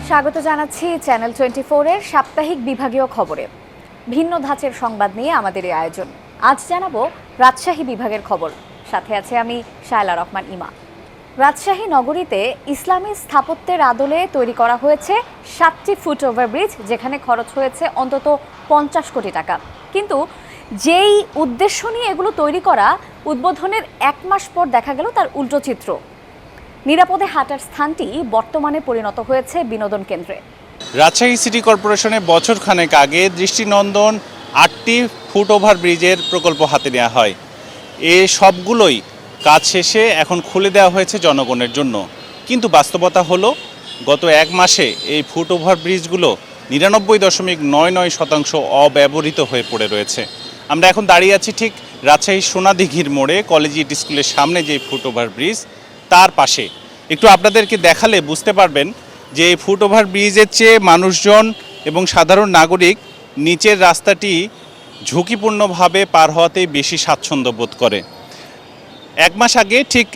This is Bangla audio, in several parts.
স্বাগত জানাচ্ছি চ্যানেল 24 এর সাপ্তাহিক বিভাগীয় খবরে। ভিন্ন ধাঁচের সংবাদ নিয়ে আমাদের এই আয়োজন। আজ জানাবো রাজশাহী বিভাগের খবর। সাথে আছে আমি শায়লা রহমান ইমা। রাজশাহী নগরীতে ইসলামী স্থাপত্যের আদলে তৈরি করা হয়েছে 7টি ফুট ওভারব্রিজ, যেখানে খরচ হয়েছে অন্তত 50 কোটি টাকা। কিন্তু যেই উদ্দেশ্য নিয়ে এগুলো তৈরি করা, উদ্বোধনের 1 মাস পর দেখা গেল তার উল্টো চিত্র। নিরাপদে হাঁটার স্থানটি বর্তমানে পরিণত হয়েছে বিনোদন কেন্দ্রে। রাজশাহী সিটি কর্পোরেশনে বছরখানেক আগে দৃষ্টিনন্দন 8টি ফুট ওভার ব্রিজের প্রকল্প হাতে নেওয়া হয়। এ সবগুলোই কাজ শেষে এখন খুলে দেওয়া হয়েছে জনগণের জন্য। কিন্তু বাস্তবতা হলো, গত 1 মাসে এই ফুট ওভার ব্রিজগুলো 99.99% অব্যবহৃত হয়ে পড়ে রয়েছে। আমরা এখন দাঁড়িয়ে আছি ঠিক রাজশাহী সোনাদিঘির মোড়ে, কলেজিয়েট স্কুলের সামনে যে ফুট ওভার ব্রিজ তার পাশে। একটু আপনাদেরকে দেখালে বুঝতে পারবেন যে এই ফুট ওভার ব্রিজের চেয়ে মানুষজন এবং সাধারণ নাগরিক নিচের রাস্তাটি ঝুঁকিপূর্ণভাবে পার হওয়াতেই বেশি স্বাচ্ছন্দ্য বোধ করে। 1 মাস আগে ঠিক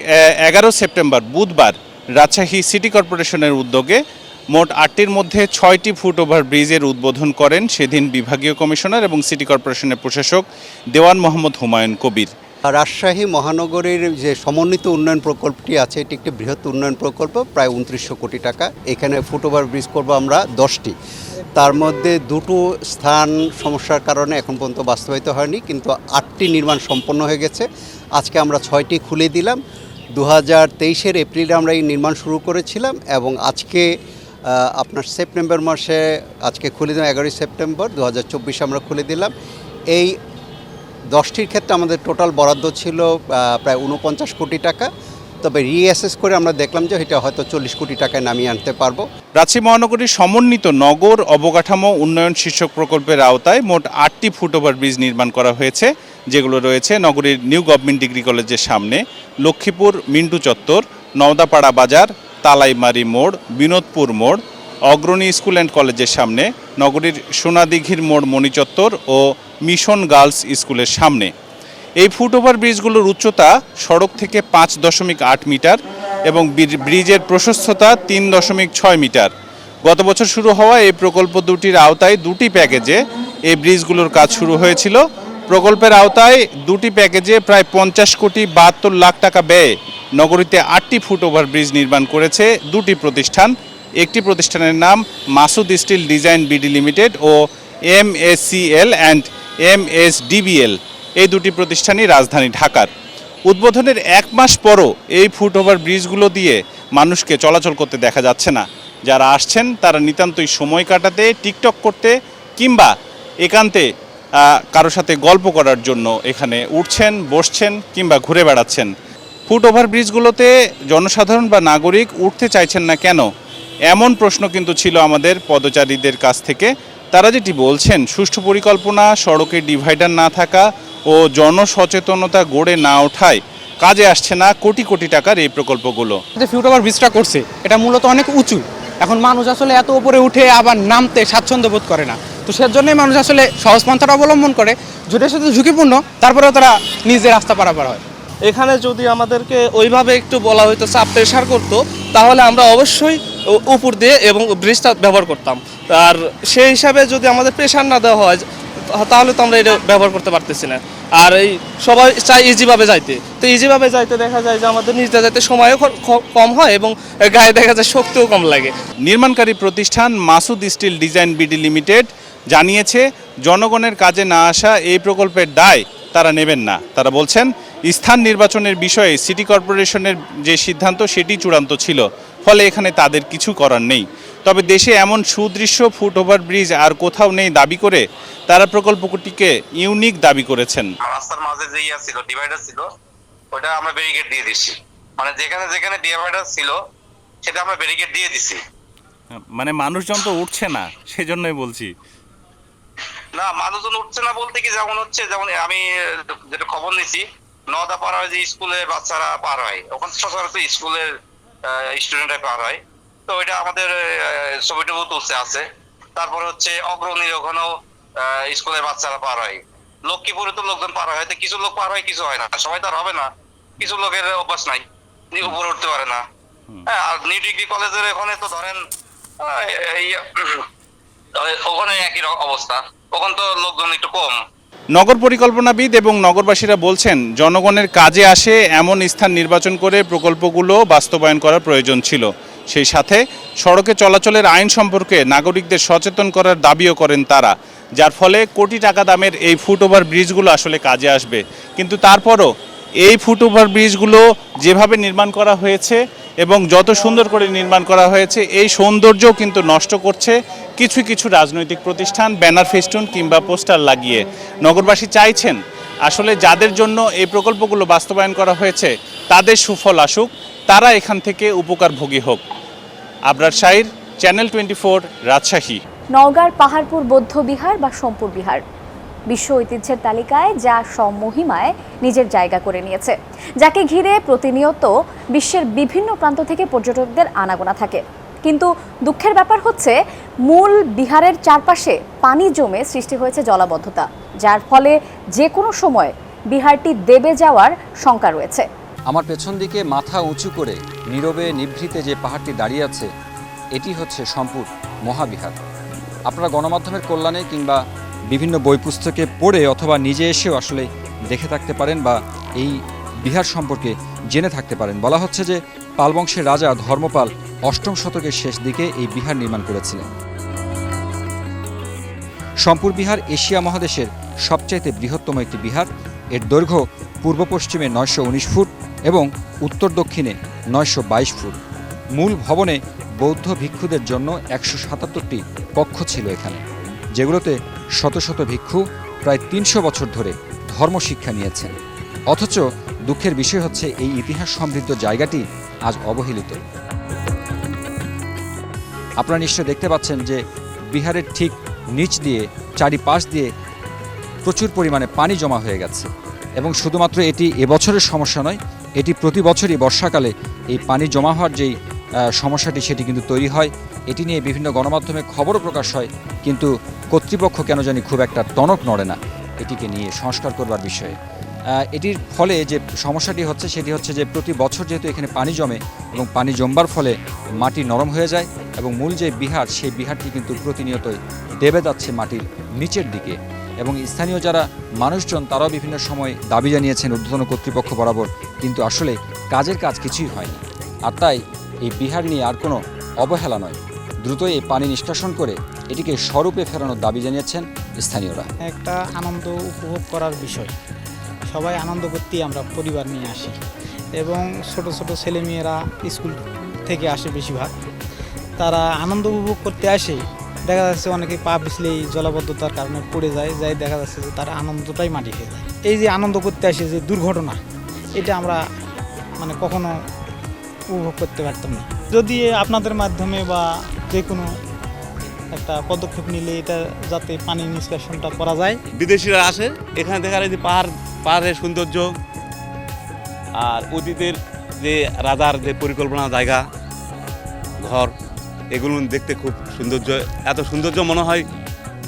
11 সেপ্টেম্বর বুধবার রাজশাহী সিটি কর্পোরেশনের উদ্যোগে মোট 8টির মধ্যে 6টি ফুট ওভার ব্রিজের উদ্বোধন করেন সেদিন বিভাগীয় কমিশনার এবং সিটি কর্পোরেশনের প্রশাসক দেওয়ান মোহাম্মদ হুমায়ুন কবির। রাজশাহী মহানগরীর যে সমন্বিত উন্নয়ন প্রকল্পটি আছে, এটি একটি বৃহৎ উন্নয়ন প্রকল্প, প্রায় 2900 কোটি টাকা। এখানে ফুট ওভার ব্রিজ করব আমরা 10টি। তার মধ্যে 2টো স্থান সমস্যার কারণে এখন পর্যন্ত বাস্তবায়িত হয়নি, কিন্তু 8টি নির্মাণ সম্পন্ন হয়ে গেছে। আজকে আমরা 6টি খুলে দিলাম। 2023 এপ্রিলে আমরা এই নির্মাণ শুরু করেছিলাম এবং আজকে আপনার সেপ্টেম্বর মাসে আজকে খুলে দিলাম। 11 সেপ্টেম্বর 2024 আমরা খুলে দিলাম। এই 10টির ক্ষেত্রে আমাদের টোটাল বরাদ্দ ছিল প্রায় 49 কোটি টাকা। তবে রিঅ্যাসেস করে আমরা দেখলাম যে এটা হয়তো 40 কোটি টাকায় নামিয়ে আনতে পারবো। রাজশাহী মহানগরীর সমন্বিত নগর অবকাঠামো উন্নয়ন শীর্ষক প্রকল্পের আওতায় মোট 8টি ফুট ওভার ব্রিজ নির্মাণ করা হয়েছে, যেগুলো রয়েছে নগরীর নিউ গভর্নমেন্ট ডিগ্রি কলেজের সামনে, লক্ষ্মীপুর মিন্টু চত্বর, নওদাপাড়া বাজার, তালাইমারি মোড়, বিনোদপুর মোড়, অগ্রণী স্কুল অ্যান্ড কলেজের সামনে, নগরীর সোনাদিঘির মোড় মণিচত্বর ও মিশন গার্লস স্কুলের সামনে। এই ফুট ওভার ব্রিজগুলোর উচ্চতা সড়ক থেকে 5.8 মিটার এবং ব্রিজের প্রশস্ততা 3.6 মিটার। গত বছর শুরু হওয়া এই প্রকল্প দুটির আওতায় 2টি প্যাকেজে এই ব্রিজগুলোর কাজ শুরু হয়েছিল। প্রকল্পের আওতায় 2টি প্যাকেজে প্রায় 50 কোটি 72 লাখ টাকা ব্যয়ে নগরীতে 8টি ফুট ওভার ব্রিজ নির্মাণ করেছে 2টি প্রতিষ্ঠান। একটি প্রতিষ্ঠানের নাম Masud Steel Design BD Limited ও MSCL অ্যান্ড MSDBL। এই 2টি প্রতিষ্ঠানই রাজধানী ঢাকার। উদ্বোধনের 1 মাস পরও এই ফুট ওভার ব্রিজগুলো দিয়ে মানুষকে চলাচল করতে দেখা যাচ্ছে না। যারা আসছেন তারা নিতান্তই সময় কাটাতে, টিকটক করতে কিংবা একান্তে কারো সাথে গল্প করার জন্য এখানে উঠছেন, বসছেন কিংবা ঘুরে বেড়াচ্ছেন। ফুট ওভার ব্রিজগুলোতে জনসাধারণ বা নাগরিক উঠতে চাইছেন না কেন, এমন প্রশ্ন কিন্তু ছিল আমাদের পদচারীদের কাছ থেকে। তারা যেটি বলছেন, সুষ্ঠু পরিকল্পনা, সড়কে ডিভাইডার না থাকা ও জনসচেতনতা গড়ে না ওঠায় কাজে আসছে না কোটি কোটি টাকার এই প্রকল্পগুলো। যে ফুট ওভার ব্রিজটা করছে এটা মূলত অনেক উঁচু, এখন মানুষ আসলে এত উপরে উঠে আবার নামতে স্বাচ্ছন্দ্য বোধ করে না। তো সেজন্যই মানুষ আসলে সহজ পন্থাটা অবলম্বন করে, যেটার সাথে ঝুঁকিপূর্ণ, তারপরেও তারা নিজের রাস্তা পারাপার হয়। এখানে যদি আমাদেরকে ওইভাবে একটু বলা হতো, চাপ প্রেশার করতো, তাহলে আমরা অবশ্যই উপর দিয়ে এবং ব্রিজটা ব্যবহার করতাম। আর সেই হিসাবে যদি আমাদের প্রেশার না দেওয়া হয় তাহলে তো আমরা এটা ব্যবহার করতে পারতেছি না। আর এই সবাই চাই ইজিভাবে যাইতে, তো ইজিভাবে যাইতে দেখা যায় যে আমাদের নিজে যাইতে সময়ও কম হয় এবং গায়ে দেখা যায় শক্তিও কম লাগে। নির্মাণকারী প্রতিষ্ঠান Masud Steel Design BD Limited জানিয়েছে, জনগণের কাজে না আসা এই প্রকল্পের দায় তারা নেবেন না। তারা বলছেন, স্থান নির্বাচনের বিষয়ে সিটি কর্পোরেশনের যে সিদ্ধান্ত সেটি চূড়ান্ত ছিল, ফলে এখানে তাদের কিছু করার নেই। তবে দেশে এমন সুদৃশ্য ফুট ওভার ব্রিজ আর কোথাও নেই দাবি করে তারা প্রকল্পটিকে ইউনিক দাবি করেছেন। রাস্তার মাঝে যে ছিল, ডিভাইডার ছিল, ওটা আমরা ব্যারিকেড দিয়ে দিচ্ছি। মানে যেখানে যেখানে ডিভাইডার ছিল সেটা আমরা ব্যারিকেড দিয়ে দিচ্ছি। মানে মানুষজন তো উঠছে না, সেজন্যই বলছি। না, মানুষজন উঠছে না বলতে কি, যেমন হচ্ছে, যেমন আমি যেটা খবর নিছি, নওদা পার হয় যে স্কুলের বাচ্চারা পার হয়, ওখানে সচরাচর স্কুলের স্টুডেন্টরা পার হয়। তো ওইটা আমাদের ছবিটুকু তুলছে আছে। তারপরে হচ্ছে অগ্রণীর ওখানেও স্কুলের বাচ্চারা পার হয়। লক্ষ্মীপুরে তো লোকজন পার হয়, কিছু লোক পার হয়, কিছু হয় না। সবাই তো আর হবে না, কিছু লোকের অভ্যাস নাই, উপরে উঠতে পারে না। হ্যাঁ, আর নিউ ডিগ্রি কলেজের ওখানে তো ধরেন এই ওখানে একই অবস্থা, ওখানে তো লোকজন একটু কম। নগর পরিকল্পনাবিদ এবং নগরবাসীরা বলছেন জনগণের কাজে আসে এমন স্থান নির্বাচন করে প্রকল্পগুলো বাস্তবায়ন করার প্রয়োজন ছিল। সেই সাথে সড়কে চলাচলের আইন সম্পর্কে নাগরিকদের সচেতন করার দাবিও করেন তারা, যার ফলে কোটি টাকা দামের এই ফুটওভার ব্রিজগুলো আসলে কাজে আসবে। কিন্তু তারপরও এই ফুটওভার ব্রিজগুলো যেভাবে নির্মাণ করা হয়েছে এবং যত সুন্দর করে নির্মাণ করা হয়েছে, এই সৌন্দর্যও কিন্তু নষ্ট করছে কিছু কিছু রাজনৈতিক প্রতিষ্ঠান ব্যানার ফেস্টুন কিংবা পোস্টার লাগিয়ে। নগরবাসী চাইছেন আসলে যাদের জন্য এই প্রকল্পগুলো বাস্তবায়ন করা হয়েছে তাদের সুফল আসুক, তারা এখান থেকে উপকারভোগী হোক। আবরার শাহির, চ্যানেল 24, রাজশাহী। নওগাঁর পাহাড়পুর বৌদ্ধ বিহার বা সোমপুর বিহার বিশ্ব ঐতিহ্যের তালিকায় যা সমমহিমায় নিজের জায়গা করে নিয়েছে, যাকে ঘিরে প্রতিনিয়ত বিশ্বের বিভিন্ন প্রান্ত থেকে পর্যটকদের আনাগোনা থাকে। কিন্তু দুঃখের ব্যাপার হচ্ছে মূল বিহারের চারপাশে পানি জমে সৃষ্টি হয়েছে জলাবদ্ধতা, যার ফলে যে কোনো সময় বিহারটি দেবে যাওয়ার শঙ্কা রয়েছে। আমার পেছন দিকে মাথা উঁচু করে নীরবে নিভৃতে যে পাহাড়টি দাঁড়িয়ে আছে, এটি হচ্ছে সোমপুর মহাবিহার। আপনারা গণমাধ্যমের কল্যাণে কিংবা বিভিন্ন বই পুস্তকে পড়ে অথবা নিজে এসেও আসলে দেখে থাকতে পারেন বা এই বিহার সম্পর্কে জেনে থাকতে পারেন। বলা হচ্ছে যে পাল বংশের রাজা ধর্মপাল 8ম শতকের শেষ দিকে এই বিহার নির্মাণ করেছিলেন। সোমপুর বিহার এশিয়া মহাদেশের সবচাইতে বৃহত্তম একটি বিহার। এর দৈর্ঘ্য পূর্ব পশ্চিমে 919 ফুট এবং উত্তর দক্ষিণে 922 ফুট। মূল ভবনে বৌদ্ধ ভিক্ষুদের জন্য 177টি কক্ষ ছিল এখানে, যেগুলোতে শত শত ভিক্ষু প্রায় 300 বছর ধরে ধর্মশিক্ষা নিয়েছেন। অথচ দুঃখের বিষয় হচ্ছে এই ইতিহাস সমৃদ্ধ জায়গাটি আজ অবহেলিত। আপনারা নিশ্চয় দেখতে পাচ্ছেন যে বিহারের ঠিক নিচ দিয়ে চারিপাশ দিয়ে প্রচুর পরিমাণে পানি জমা হয়ে গেছে এবং শুধুমাত্র এটি এবছরের সমস্যা নয়, এটি প্রতি বছরই বর্ষাকালে এই পানি জমা হওয়ার যেই সমস্যাটি সেটি কিন্তু তৈরি হয়। এটি নিয়ে বিভিন্ন গণমাধ্যমে খবরও প্রকাশ হয়, কিন্তু কর্তৃপক্ষ কেন জানি খুব একটা টনক নড়ে না এটিকে নিয়ে সংস্কার করবার বিষয়ে। এটির ফলে যে সমস্যাটি হচ্ছে সেটি হচ্ছে যে প্রতি বছর যেহেতু এখানে পানি জমে এবং পানি জমবার ফলে মাটি নরম হয়ে যায় এবং মূল যে বিহার সেই বিহারটি কিন্তু প্রতিনিয়তই দেবে যাচ্ছে মাটির নিচের দিকে। এবং স্থানীয় যারা মানুষজন তারাও বিভিন্ন সময় দাবি জানিয়েছেন ঊর্ধ্বতন কর্তৃপক্ষ বরাবর, কিন্তু আসলে কাজের কাজ কিছুই হয়নি। আর তাই এই বিহার নিয়ে আর কোনো অবহেলা নয়, দ্রুতই এই পানি নিষ্কাশন করে এটিকে স্বরূপে ফেরানোর দাবি জানিয়েছেন স্থানীয়রা। একটা আনন্দ উপভোগ করার বিষয়, সবাই আনন্দ করতেই আমরা পরিবার নিয়ে আসি এবং ছোট ছোট ছেলেমেয়েরা স্কুল থেকে আসে বেশিরভাগ, তারা আনন্দ উপভোগ করতে আসে। দেখা যাচ্ছে অনেকে পা পিছলেই জলাবদ্ধতার কারণে পড়ে যায়, যাই দেখা যাচ্ছে যে তারা আনন্দটাই মাটি খেয়ে যায়। এই যে আনন্দ করতে আসে যে দুর্ঘটনা, এটা আমরা কখনো উপভোগ করতে পারতাম না। যদি আপনাদের মাধ্যমে বা যে কোনো একটা পদক্ষেপ নিলে এটা যাতে পানি নিষ্কাশনটা করা যায়। বিদেশিরা আসে এখানে দেখার এই যে পাহাড়ের সৌন্দর্য আর অতীতের যে রাজার যে পরিকল্পনা জায়গা ঘর, এগুলো দেখতে খুব সৌন্দর্য, এত সৌন্দর্য মনে হয়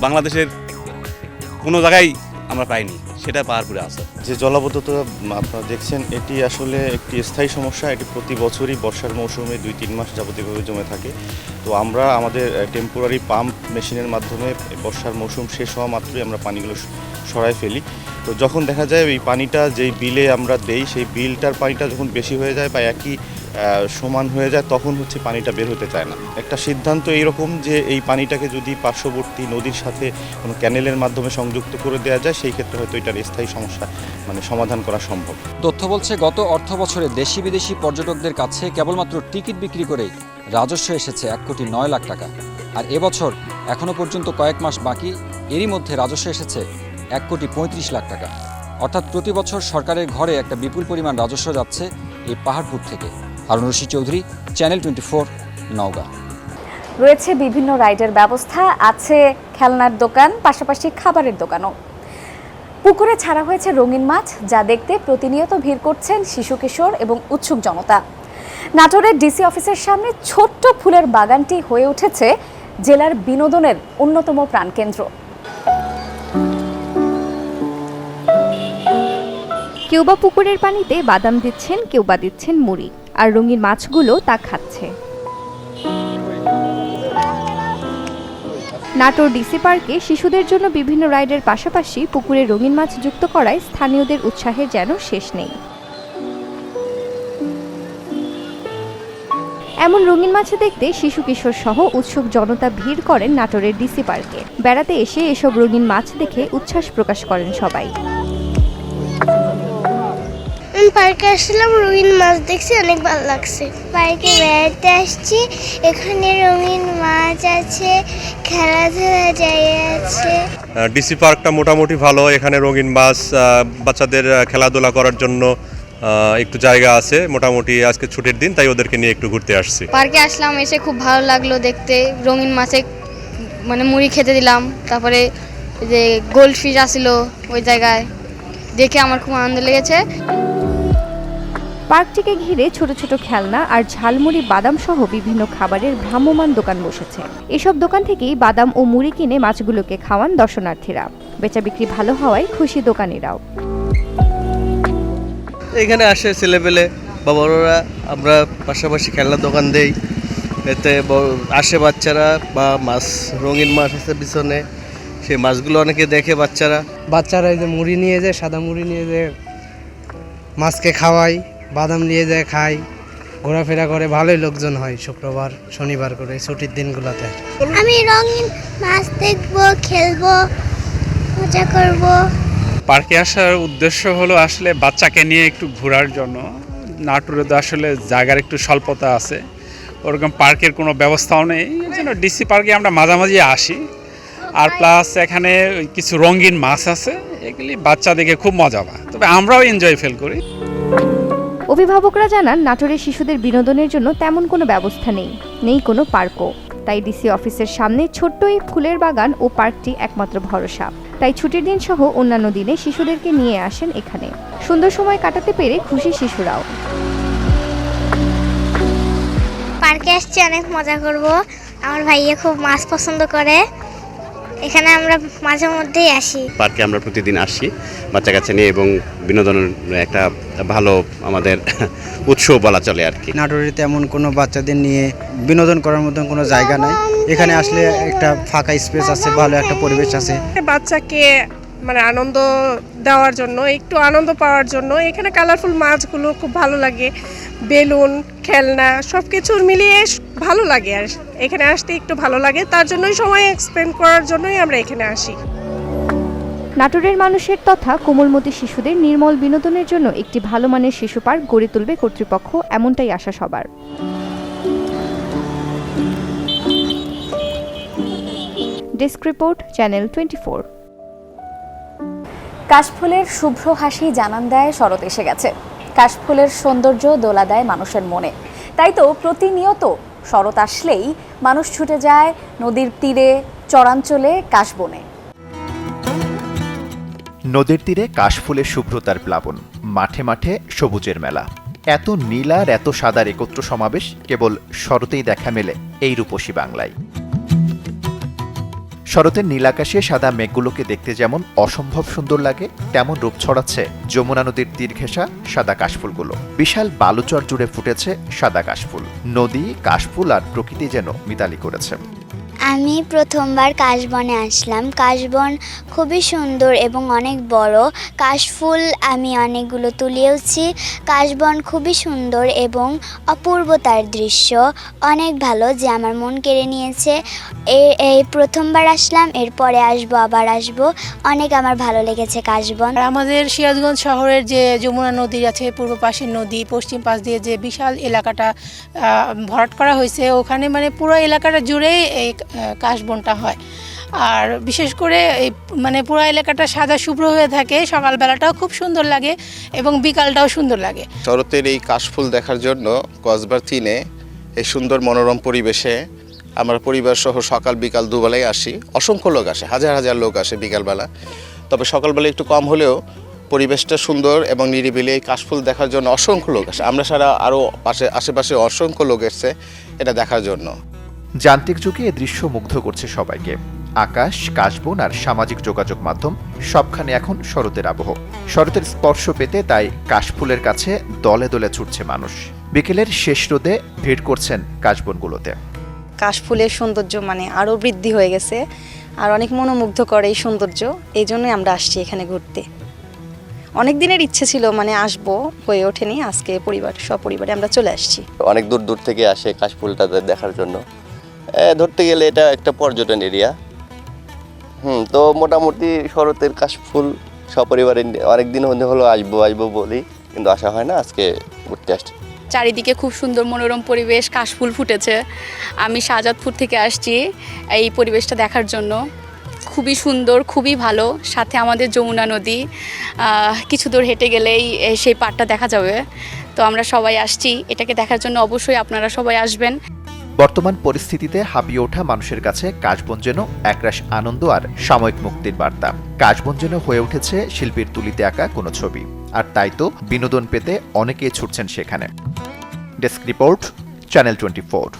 বাংলাদেশের কোনো জায়গায় আমরা পাইনি, সেটা পাহাড়পুরে আছে। যে জলাবদ্ধতা আপনারা দেখছেন এটি আসলে একটি স্থায়ী সমস্যা। এটি প্রতি বছরই বর্ষার মৌসুমে 2-3 মাস যাবতীয়ভাবে জমে থাকে। তো আমরা আমাদের টেম্পোরারি পাম্প মেশিনের মাধ্যমে বর্ষার মৌসুম শেষ হওয়া মাত্রই আমরা পানিগুলো সরাই ফেলি। তো যখন দেখা যায় এই পানিটা যেই বিলে আমরা দেই সেই বিলটার পানিটা যখন বেশি হয়ে যায় বা একই সমান হয়ে যায়, তখন হচ্ছে পানিটা বের হতে চায় না। একটা সিদ্ধান্ত এইরকম যে এই পানিটাকে যদি পার্শ্ববর্তী নদীর সাথে কোনো ক্যানেলের মাধ্যমে সংযুক্ত করে দেওয়া যায়, সেই ক্ষেত্রে হয়তো এটার স্থায়ী সমস্যা সমাধান করা সম্ভব। তথ্য বলছে গত অর্থ বছরে দেশি বিদেশি পর্যটকদের কাছে কেবলমাত্র টিকিট বিক্রি করেই রাজস্ব এসেছে 1,09,00,000 টাকা। আর এবছর এখনও পর্যন্ত কয়েক মাস বাকি, এরই মধ্যে রাজস্ব এসেছে 1,35,00,000 টাকা। অর্থাৎ প্রতি বছর সরকারের ঘরে একটা বিপুল পরিমাণ রাজস্ব যাচ্ছে এই পাহাড়পুর থেকে। হারুন রশিদ চৌধুরী, চ্যানেল 24, নওগাঁ। রয়েছে বিভিন্ন রাইডের ব্যবস্থা, আছে খেলনার দোকান, পাশাপাশি খাবারের দোকানও। পুকুরে ছাড়া হয়েছে রঙিন মাছ, যা দেখতে প্রতিনিয়ত ভিড় করছেন শিশু কিশোর এবং উৎসুক জনতা। নাটোরের ডিসি অফিসের সামনে ছোট্ট ফুলের বাগানটি হয়ে উঠেছে জেলার বিনোদনের অন্যতম প্রাণকেন্দ্র। কেউ বা পুকুরের পানিতে বাদাম দিচ্ছেন, কেউ বা দিচ্ছেন মুড়ি, আর রঙিন মাছগুলো তা খাচ্ছে। নাটোর ডিসি পার্কে শিশুদের জন্য বিভিন্ন রাইডের পাশাপাশি পুকুরে রঙিন মাছ যুক্ত করায় স্থানীয়দের উৎসাহের যেন শেষ নেই। এমন রঙিন মাছ দেখতে শিশু কিশোর সহ উৎসুক জনতা ভিড় করেন নাটোরের ডিসি পার্কে। বেড়াতে এসে এসব রঙিন মাছ দেখে উচ্ছ্বাস প্রকাশ করেন সবাই। পার্কে আসলাম, রঙিন মাছ দেখছি, অনেক ভালো লাগছে। পার্কে বেড়াতে আসছি, এখানে রঙিন মাছ আছে, খেলাধুলা জায়গা আছে। ডিসি পার্কটা মোটামুটি ভালো, এখানে রঙিন মাছ, বাচ্চাদের খেলাধুলা করার জন্য একটু জায়গা আছে মোটামুটি। আজকে ছুটির দিন, তাই ওদেরকে নিয়ে একটু ঘুরতে আসছি। পার্কে আসলাম, এসে খুব ভালো লাগলো দেখতে। রঙিন মাছে মানে মুড়ি খেতে দিলাম, তারপরে যে গোল্ড ফিশ আসছিল ওই জায়গায়, দেখে আমার খুব আনন্দ লেগেছে। পার্কটিকে ঘিরে ছোট ছোট খেলনা আর ঝালমুড়ি, বাদাম সহ বিভিন্ন খাবারের ভ্রাম্যমাণ দোকান বসেছে। এসব দোকান থেকেই বাদাম ও মুড়ি কিনে মাছগুলোকে খাওয়ান দর্শনার্থীরা। বেচা বিক্রি ভালো হওয়ায় খুশি দোকানিরাও। এখানে আসে ছেলেপেলে বা বড়রা, আমরা পাশাপাশি খেলনার দোকান দেই, এতে আসে বাচ্চারা বা মাছ, রঙিন মাছ আছে পিছনে, সেই মাছগুলো অনেকে দেখে বাচ্চারা এই যে মুড়ি নিয়ে যায়, সাদা মুড়ি নিয়ে যায়, মাছকে খাওয়াই, বাদাম নিয়ে যায় খাই, ঘোরাফেরা করে। ভালোই লোকজন হয় শুক্রবার শনিবার করে ছুটির দিনগুলোতে। আমি রঙিন মাছ দেখবো, খেলবো, মজা করব। পার্কে আসার উদ্দেশ্য হলো আসলে বাচ্চাকে নিয়ে একটু ঘোরার জন্য। নাটোরে তো আসলে জায়গার একটু স্বল্পতা আছে, ওরকম পার্কের কোনো ব্যবস্থাও নেই, এই জন্য ডিসি পার্কে আমরা মাঝামাঝি আসি। আর প্লাস এখানে কিছু রঙিন মাছ আছে, এগুলি বাচ্চা দেখে খুব মজা পায়, তবে আমরাও এনজয় ফিল করি। অভিভাবকরা জানান, নাটোরে শিশুদের বিনোদনের জন্য তেমন কোনো ব্যবস্থা নেই কোনো পার্কও। তাই ডিসি অফিসের সামনে ছোট্ট এই ফুলের বাগান ও পার্কটি একমাত্র ভরসা। তাই ছুটির দিন সহ অন্যান্য দিনে শিশুদেরকে নিয়ে আসেন এখানে। সুন্দর সময় কাটাতে পেরে খুশি শিশুরাও। পার্কে আসছি, অনেক মজা করব। আমার ভাইয়া খুব মাছ পছন্দ করে, এখানে আমরা মাঝে মধ্যেই আসি। পার্কে আমরা প্রতিদিন আসি বাচ্চা কাচ্চা নিয়ে, এবং বিনোদনের একটা ভালো আমাদের উৎস বলা চলে আর কি। নাটোরে তেমন কোনো বাচ্চাদের নিয়ে বিনোদন করার মতন কোনো জায়গা নাই। এখানে আসলে একটা ফাঁকা স্পেস আছে, ভালো একটা পরিবেশ আছে। বাচ্চাকে মানে আনন্দ দেওয়ার জন্য, একটু আনন্দ পাওয়ার জন্য এখানে কালারফুল মাছগুলো খুব ভালো লাগে, বেলুন, খেলনা সব কিছুর মিলিয়ে ভালো লাগে। আর এখানে আসতে একটু ভালো লাগে, তার জন্যই সময় এক্সপেন্ড করার জন্যই আমরা এখানে আসি। নাটোরের মানুষের তথা কোমলমতি শিশুদের নির্মল বিনোদনের জন্য একটি ভালো মানের শিশু পার্ক গড়ে তুলবে কর্তৃপক্ষ, এমনটাই আশা সবার। Desk report, channel 24। কাশফুলের শুভ্র হাসি জানান দেয় শরৎ এসে গেছে। কাশফুলের সৌন্দর্য দোলা দেয় মানুষের মনে। তাই তো প্রতিনিয়ত শরৎ আসলেই মানুষ ছুটে যায় নদীর তীরে, চরাঞ্চলে, কাশবনে। নদীর তীরে কাশফুলের শুভ্রতার প্লাবন, মাঠে মাঠে সবুজের মেলা। এত নীল আর এত সাদার একত্র সমাবেশ কেবল শরতেই দেখা মেলে এই রূপসী বাংলায়। শরতের নীলাকাশে সাদা মেঘগুলোকে দেখতে যেমন অসম্ভব সুন্দর লাগে, তেমন রূপ ছড়াচ্ছে যমুনা নদীর তীর ঘেঁষা সাদা কাশফুলগুলো। বিশাল বালুচর জুড়ে ফুটেছে সাদা কাশফুল। নদী, কাশফুল আর প্রকৃতি যেন মিতালি করেছে। আমি প্রথমবার কাশবনে আসলাম। কাশবন খুবই সুন্দর এবং অনেক বড়। কাশফুল আমি অনেকগুলো তুলিয়েছি। কাশবন খুবই সুন্দর এবং অপূর্ব তার দৃশ্য, অনেক ভালো, যে আমার মন কেড়ে নিয়েছে। এই প্রথমবার আসলাম, এরপরে আসবো, আবার আসবো। অনেক আমার ভালো লেগেছে কাশবন। আমাদের সিরাজগঞ্জ শহরের যে যমুনা নদী আছে, পূর্ব পাশের নদী, পশ্চিম পাশ দিয়ে যে বিশাল এলাকাটা ভরাট করা হয়েছে, ওখানে মানে পুরো এলাকাটা জুড়েই এই কাশবনটা হয়। আর বিশেষ করে এই মানে পুরো এলাকাটা সাদা শুভ্র হয়ে থাকে। সকালবেলাটাও খুব সুন্দর লাগে এবং বিকালটাও সুন্দর লাগে। শরতের এই কাশফুল দেখার জন্য কসবার তিনে এই সুন্দর মনোরম পরিবেশে আমরা পরিবার সহ সকাল বিকাল দুবেলায় আসি। অসংখ্য লোক আসে, হাজার হাজার লোক আসে বিকালবেলা। তবে সকালবেলা একটু কম হলেও পরিবেশটা সুন্দর এবং নিরিবিলি। এই কাশফুল দেখার জন্য অসংখ্য লোক আসে। আমরা সারা আরও আশেপাশে অসংখ্য লোক এসছে এটা দেখার জন্য। যান্ত্রিক যুগে এ দৃশ্য মুগ্ধ করছে সবাইকে। আকাশ, কাশবন আর সামাজিক যোগাযোগ মাধ্যম সবখানে এখন শরতের আবহ। শরতের স্পর্শ পেতে তাই কাশফুলের কাছে দলে দলে ছুটছে মানুষ। বিকেলের শেষ রোদে ভিড় করছেন কাশবনগুলোতে। কাশফুলের সৌন্দর্য মানে আরও বৃদ্ধি হয়ে গেছে, আর অনেক মনোমুগ্ধকর এই সৌন্দর্য। এই জন্যই আমরা আসছি এখানে ঘুরতে। অনেক দিনের ইচ্ছে ছিল, মানে আসবো, হয়ে ওঠেনি। আজকে সপরিবারে আমরা চলে আসছি। অনেক দূর দূর থেকে আসে কাশফুলটা দেখার জন্য। ধরতে গেলে এটা একটা পর্যটন এরিয়া। তো মোটামুটি শরতের কাশফুল সপরিবারে অনেকদিন হলো আসবো বলি, কিন্তু আসা হয় না। আজকে ঘুরতে আসছি। চারিদিকে খুব সুন্দর মনোরম পরিবেশ, কাশফুল ফুটেছে। আমি শাহজাদপুর থেকে আসছি এই পরিবেশটা দেখার জন্য। খুবই সুন্দর, খুবই ভালো। সাথে আমাদের যমুনা নদী, কিছু দূর হেঁটে গেলেই সেই পাড়টা দেখা যাবে। তো আমরা সবাই আসছি এটাকে দেখার জন্য। অবশ্যই আপনারা সবাই আসবেন। বর্তমান পরিস্থিতিতে হাঁপিয়ে ওঠা মানুষের কাছে কাশবন যেন একরাশ আনন্দ আর সাময়িক মুক্তির বার্তা। কাশবন যেন হয়ে উঠেছে শিল্পীর তুলিতে আঁকা কোনো ছবি, আর তাই তো বিনোদন পেতে অনেকেই ছুটছেন সেখানে। Desk report, channel 24।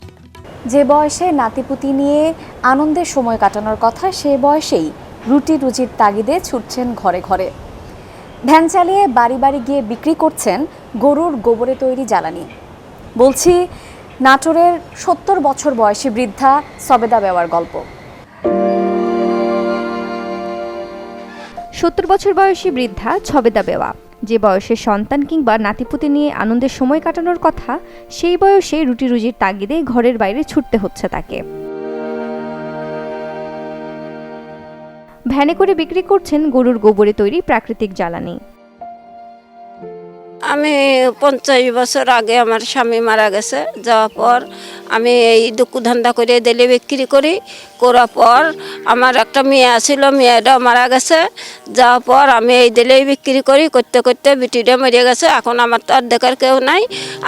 যে বয়সে নাতিপুতি নিয়ে আনন্দের সময় কাটানোর কথা, সে বয়সেই রুজির তাগিদে ছুটছেন ঘরে ঘরে। ভ্যান চালিয়ে বাড়ি বাড়ি গিয়ে বিক্রি করছেন গরুর গোবরে তৈরি জ্বালানি। বলছি নাটোরের 70 বছর বয়সী বৃদ্ধা সবেদা বেওয়ার গল্প। 70 বছর বয়সী বৃদ্ধা সবেদা বেওয়া যে বয়সে সন্তান কিংবা নাতিপুতি নিয়ে আনন্দের সময় কাটানোর কথা, সেই বয়সে রুজির তাগিদে ঘরের বাইরে ছুটতে হচ্ছে তাকে। ভ্যানে করে বিক্রি করছেন গরুর গোবরে তৈরি প্রাকৃতিক জ্বালানি। আমি 50 বছর আগে আমার স্বামী মারা গেছে। যাওয়ার পর আমি এই দুকু ধান্দা করে দেলে বিক্রি করার পর আমার একটা মেয়ে আছিল, মেয়েটাও মারা গেছে। যাওয়ার পর আমি এই দেলেই বিক্রি করতে করতে বিটিটা মরে গেছে। এখন আমার তো আর দেখার কেউ নাই।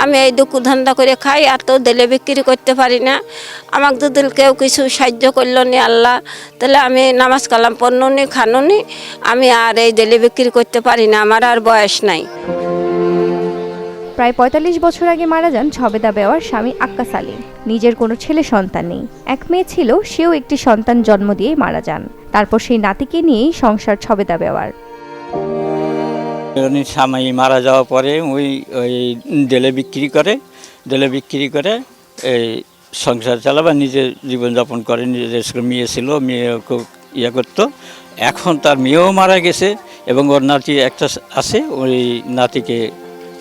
আমি এই দুকু ধান্দা করে খাই, আর তো দেলে বিক্রি করতে পারি না। আমাকে যদি কেউ কিছু সাহায্য করলো নি আল্লাহ, তাহলে আমি নামাজ কালাম পড়নুনি খানুনি, আমি আর এই দেলে বিক্রি করতে পারি না। আমার আর বয়স নাই। প্রায় 45 বছর আগে মারা যান সবেদা বেওয়ার স্বামী আক্কাস আলী। নিজের কোনো ছেলে সন্তান নেই, এক মেয়ে ছিল, সেও একটি সন্তান জন্ম দিয়ে মারা যান। তারপর সেই নাতিকে নিয়েই সংসার সবেদা বেওয়ার। স্বামী মারা যাওয়ার পরে ওই ডেলে বিক্রি করে এই সংসার চালাবা, নিজের জীবনযাপন করে। নিজের মেয়ে ছিল, মেয়েকে ইয়ে করতো। এখন তার মেয়েও মারা গেছে এবং ওর নাতি একটা আছে, ওই নাতিকে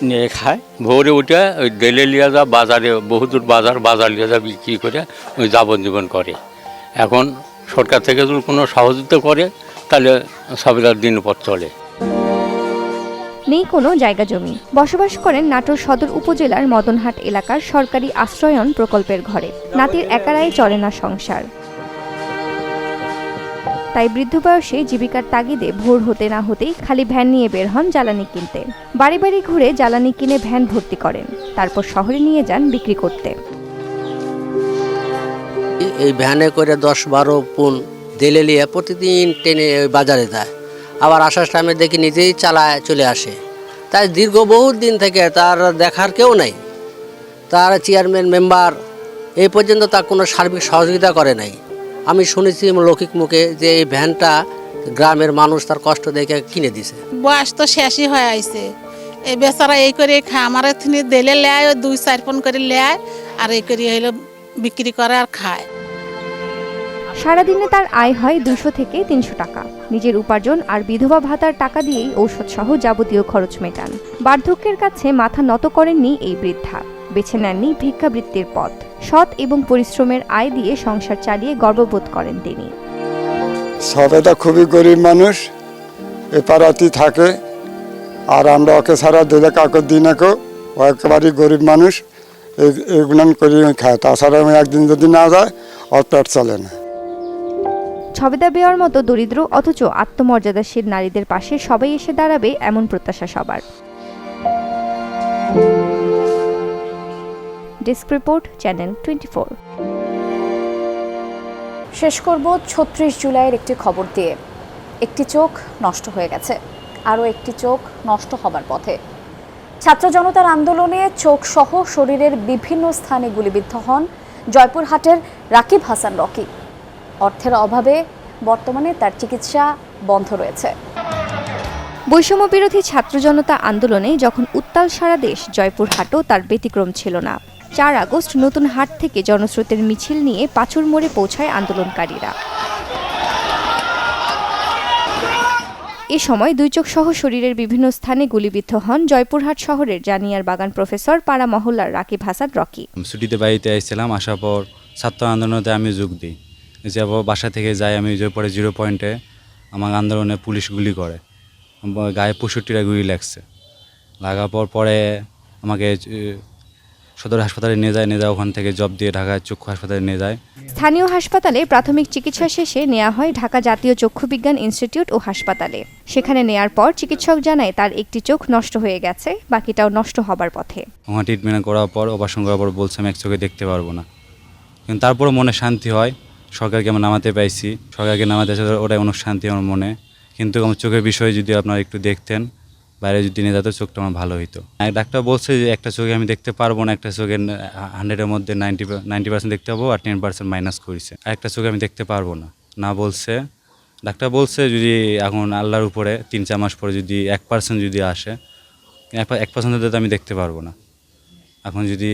নিয়ে খায়। ভোরে উঠে ওই ডেলে লিয়ে যা বাজারে, বহুদূর বাজার লিয়ে যা বিক্রি করে ওই জীবন করে। এখন সরকার থেকে যদি কোনো সহযোগিতা করে তাহলে সবেদার দিন পথ চলে। নেই কোনো জায়গা জমি, বসবাস করেন নাটোর সদর উপজেলার মদনহাট এলাকার সরকারি আশ্রয়ন প্রকল্পের ঘরে। নাতির একারাই চলে না সংসার, তাই বৃদ্ধ বয়সে জীবিকার তাগিদে ভোর হতে না হতেই খালি ভ্যান নিয়ে বের হন জ্বালানি কিনতে। বাড়ি বাড়ি ঘুরে জ্বালানি কিনে ভ্যান ভর্তি করেন, তারপর শহরে নিয়ে যান বিক্রি করতে। এই ভ্যানে করে 10-12 পুন দেলে নিয়ে প্রতিদিন টেনে বাজারে যায়, আবার আসার টাইমে দেখি নিজেই চালায় চলে আসে। তাই দীর্ঘ বহুত দিন থেকে তার দেখার কেউ নাই। তার চেয়ারম্যান মেম্বার এই পর্যন্ত তার কোনো সার্বিক সহযোগিতা করে নাই। আমি শুনেছি লৌকিক মুখে যে এই ভ্যানটা গ্রামের মানুষ তার কষ্ট দেখে কিনে দিছে। বয়স তো শেষই হয়ে আইছে, এই বেচারা এই করে খায়। আমার এখানে দেলে লেয়, 2-4 পন করে লেয়, আর এই করে হইলো বিক্রি করে আর খায়। সারাদিনে তার আয় হয় 200 থেকে 300 টাকা। নিজের উপার্জন আর বিধবা ভাতার টাকা দিয়েই ঔষধ সহ যাবতীয় খরচ মেটান। বার্ধক্যের কাছে মাথা নত করেননি এই বৃদ্ধা, বেছে নেননি ভিক্ষাবৃত্তির পথ। সৎ এবং পরিশ্রমের আয় দিয়ে সংসার চালিয়ে গর্ববোধ করেন তিনি। সবেদা খুবই গরিব মানুষ, এ পাড়াতেই থাকে। আর আমরা ওকে ছাড়া দিলে কাউকে দিই না, কেউ ও একেবারেই গরিব মানুষ, এগুলো করি খায়। তাছাড়া আমি একদিন যদি না যায় ওর পেট চলে না। সবেদা বেওয়ার মতো দরিদ্র অথচ আত্মমর্যাদাশীল নারীদের পাশে সবাই এসে দাঁড়াবে, এমন প্রত্যাশা সবার। Desk report, channel 24। শেষ করব 36 জুলাইয়ের একটি খবর দিয়ে। একটি চোখ নষ্ট হয়ে গেছে, আরও একটি চোখ নষ্ট হবার পথে। ছাত্র জনতার আন্দোলনে চোখ সহ শরীরের বিভিন্ন স্থানে গুলিবিদ্ধ হন জয়পুরহাটের রাকিব হাসান রকি। অর্থের অভাবে বর্তমানে তার চিকিৎসা বন্ধ রয়েছে। বৈষম্য বিরোধী ছাত্র জনতা আন্দোলনে যখন উত্তাল সারা দেশ, জয়পুরহাটও তার ব্যতিক্রম ছিল না। 4 আগস্ট নতুন হাট থেকে জনস্রোতের মিছিল নিয়ে পাঁচুর মোড়ে পৌঁছায় আন্দোলনকারীরা। এ সময় দুই চোখ সহ শরীরের বিভিন্ন স্থানে গুলিবিদ্ধ হন জয়পুরহাট শহরের জানিয়ার বাগান প্রফেসর পাড়া মহল্লার রাকিব হাসান রকি। ছুটিতে বাড়িতে আসছিলাম, আসার পর ছাত্র আন্দোলনে আমি যোগ দিই। যে বাসা থেকে যাই আমি যে পরে 0 পয়েন্টে আমার আন্দোলনে পুলিশ গুলি করে, গায়ে 65টা গুলি লাগছে। লাগার পরে আমাকে সদর হাসপাতালে নিয়ে যায়, ওখান থেকে জব দিয়ে ঢাকা চক্ষু হাসপাতালে নিয়ে যায়। স্থানীয় হাসপাতালে প্রাথমিক চিকিৎসা শেষে নেওয়া হয় ঢাকা জাতীয় চক্ষু বিজ্ঞান ইনস্টিটিউট ও হাসপাতালে। সেখানে নেয়ার পর চিকিৎসক জানায় তার একটি চোখ নষ্ট হয়ে গেছে, বাকিটাও নষ্ট হবার পথে। আমার ট্রিটমেন্ট করার পর, অপারেশন করার পর বলছে আমি এক চোখে দেখতে পারবো না, কিন্তু তারপরও মনে শান্তি হয়। সরকারকে আমরা নামাতে পাইছি, সরকারকে নামাতে ওটাই অনেক শান্তি আমার মনে। কিন্তু আমার চোখের বিষয়ে যদি আপনারা একটু দেখতেন, বাইরে যদি নিয়ে যেত চোখটা আমার ভালো হইতো। এক ডাক্তার বলছে যে একটা চোখে আমি দেখতে পারবো না, একটা চোখে 100-এর মধ্যে 90% দেখতে পাবো আর 10% মাইনাস করেছে। আর একটা চোখে আমি দেখতে পারবো না বলছে ডাক্তার। বলছে যদি এখন আল্লাহর উপরে 3-4 মাস পরে যদি 1% যদি আসে, 1% তো আমি দেখতে পারবো না। এখন যদি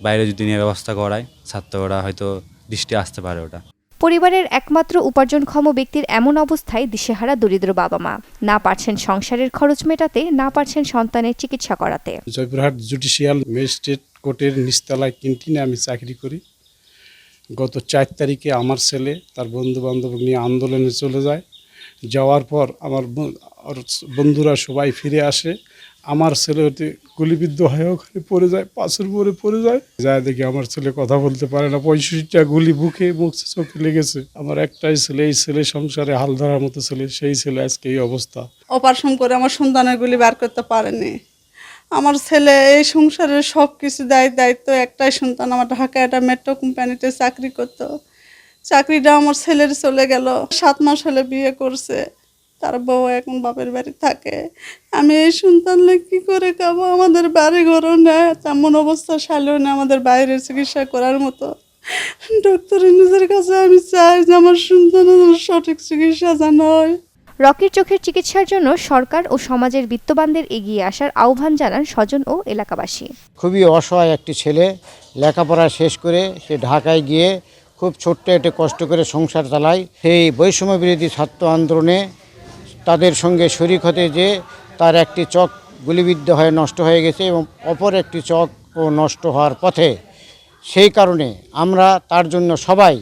বাইরে যদি নিয়ে ব্যবস্থা করায় ছাত্ররা হয়তো দৃষ্টি আসতে পারে। ওটা পরিবারের একমাত্র উপার্জনক্ষম ব্যক্তির এমন অবস্থায় দিশেহারা দরিদ্র বাবা মা, না পারছেন সংসারের খরচ মেটাতে, না পারছেন সন্তানের চিকিৎসা করাতে। জয়পুরহাট জুডিশিয়াল ম্যাজিস্ট্রেট কোর্টের নিচতলায় ক্যান্টিনে আমি চাকরি করি। গত 4 তারিখে আমার ছেলে তার বন্ধু বান্ধব নিয়ে আন্দোলনে চলে যায়। যাওয়ার পর আমার বন্ধুরা সবাই ফিরে আসে। আমার ছেলে গুলিবিদ্ধ হয়ে ওখানে পড়ে যায়, পাঁচুর মোড়ে পড়ে যায়। দেখি আমার ছেলে কথা বলতে পারে না, 65টা গুলি বুকে মুখে চোখে লেগেছে। আমার একটাই ছেলে, এই ছেলে সংসারে হাল ধরার মতো ছেলে, সেই ছেলে আজকে এই অবস্থা। অপারেশন করে আমার সন্তানের গুলি বার করতে পারেনি। আমার ছেলে এই সংসারের সব কিছু দায়িত্ব একটাই সন্তান। আমার ঢাকায় একটা মেট্রো কোম্পানিতে চাকরি করতো, চাকরিটা আমার ছেলের চলে গেল। 7 মাস হলে বিয়ে করছে, তার বউ এখন বাপের বাড়ি থাকে। আমি এই সন্তানলে কি করে খাবো? আমাদের বাড়ি ঘরও নেয়, তেমন অবস্থা শালেও না আমাদের বাইরে চিকিৎসা করার মতো। ডক্টরের নিজের কাছে আমি চাই যে আমার সন্তানের সঠিক চিকিৎসা জানা হয়। রকির চোখের চিকিৎসার জন্য সরকার ও সমাজের বিত্তবানদের এগিয়ে আসার আহ্বান জানান স্বজন ও এলাকাবাসী। খুবই অসহায় একটি ছেলে, লেখাপড়া শেষ করে সে ঢাকায় গিয়ে খুব ছোট্ট একটু কষ্ট করে সংসার চালায়। সেই বৈষম্য বিরোধী ছাত্র আন্দোলনে তাদের সঙ্গে শরিক হতে যে তার একটি চোখ গুলিবিদ্ধ হয়ে নষ্ট হয়ে গেছে এবং অপর একটি চোখও নষ্ট হওয়ার পথে। সেই কারণে আমরা তার জন্য সবাই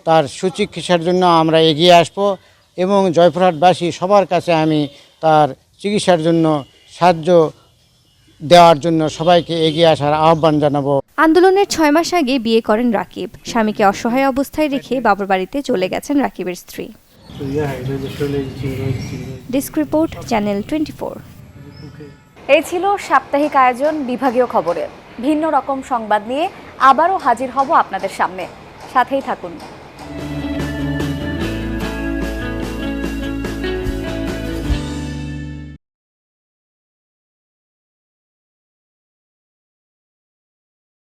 তার সুচিকিৎসার জন্য আমরা এগিয়ে আসব এবং জয়পুরহাটবাসী সবার কাছে আমি তার চিকিৎসার জন্য সাহায্য দেওয়ার জন্য সবাইকে এগিয়ে আসার আহ্বান জানাবো। আন্দোলনের 6 মাস আগে বিয়ে করেন রাকিব। স্বামীকে অসহায় অবস্থায় রেখে বাবার বাড়িতে চলে গেছেন রাকিবের স্ত্রী। Desk report, channel 24। এই ছিল সাপ্তাহিক আয়োজন বিভাগীয় খবরে। ভিন্ন রকম সংবাদ নিয়ে আবারও হাজির হব আপনাদের সামনে, সাথেই থাকুন।